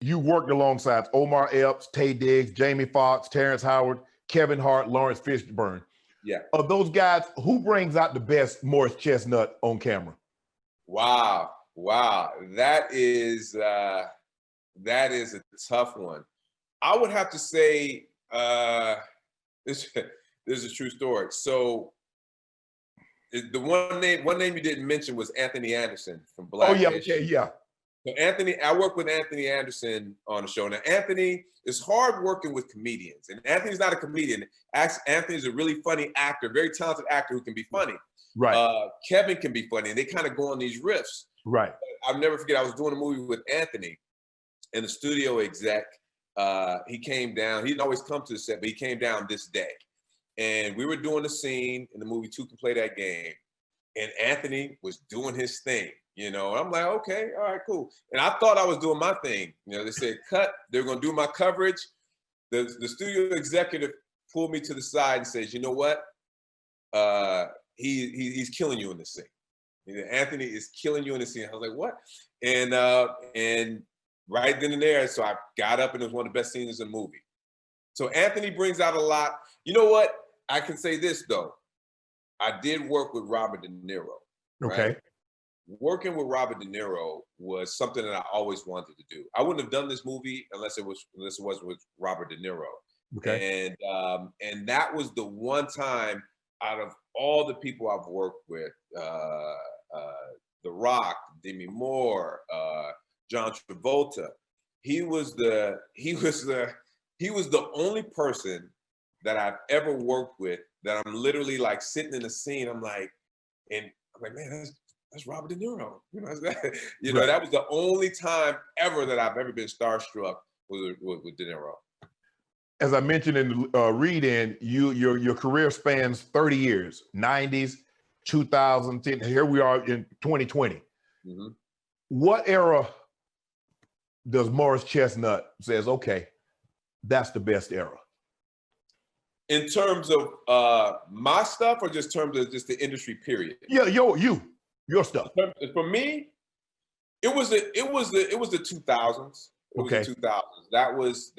you worked alongside Omar Epps, Taye Diggs, Jamie Foxx, Terrence Howard, Kevin Hart, Lawrence Fishburne. Yeah. Of those guys, who brings out the best Morris Chestnut on camera? Wow. That is a tough one. I would have to say this is a true story. So the one name you didn't mention was Anthony Anderson from Black. Oh yeah, okay, yeah. So I work with Anthony Anderson on the show. Now Anthony is hard working with comedians, and Anthony's not a comedian. Anthony's a really funny actor, very talented actor who can be funny. Right. Kevin can be funny, and they kind of go on these riffs. Right. I'll never forget. I was doing a movie with Anthony, and the studio exec. He came down. He didn't always come to the set, but he came down this day. And we were doing a scene in the movie Two Can Play That Game. And Anthony was doing his thing, you know. And I'm like, okay, all right, cool. And I thought I was doing my thing. You know, they said, cut. They're going to do my coverage. The studio executive pulled me to the side and says, you know what? He's killing you in this scene. You know, Anthony is killing you in this scene. I was like, what? And right then and there, so I got up, and it was one of the best scenes in the movie. So Anthony brings out a lot. You know what? I can say this, though. I did work with Robert De Niro. Right? Okay. Working with Robert De Niro was something that I always wanted to do. I wouldn't have done this movie unless it was with Robert De Niro. Okay. And that was the one time out of all the people I've worked with, The Rock, Demi Moore, John Travolta, he was the only person that I've ever worked with that I'm literally like sitting in a scene. I'm like, man, that's Robert De Niro. You know, Right. that was the only time ever that I've ever been starstruck with De Niro. As I mentioned in the read-in, your career spans 30 years, 90s, 2010. Here we are in 2020. Mm-hmm. What era does Morris Chestnut says, okay, that's the best era? In terms of my stuff, or just terms of just the industry period? Yeah, your stuff. For me, it was the 2000s. It was the 2000s. That was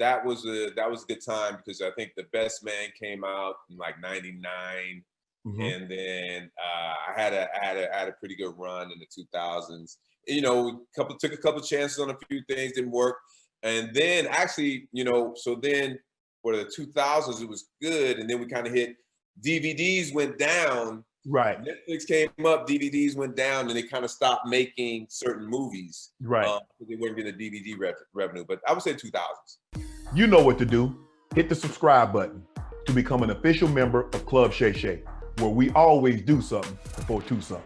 a good time, because I think The Best Man came out in like '99, Mm-hmm. and then I had a pretty good run in the 2000s. You know, took a couple chances on a few things, didn't work, and then actually, so then for the 2000s it was good, and then we kind of hit DVDs went down. Right. Netflix came up, DVDs went down, and they kind of stopped making certain movies. Right. Because they weren't getting the DVD revenue. But I would say 2000s. You know what to do. Hit the subscribe button to become an official member of Club Shay Shay, where we always do something for two something.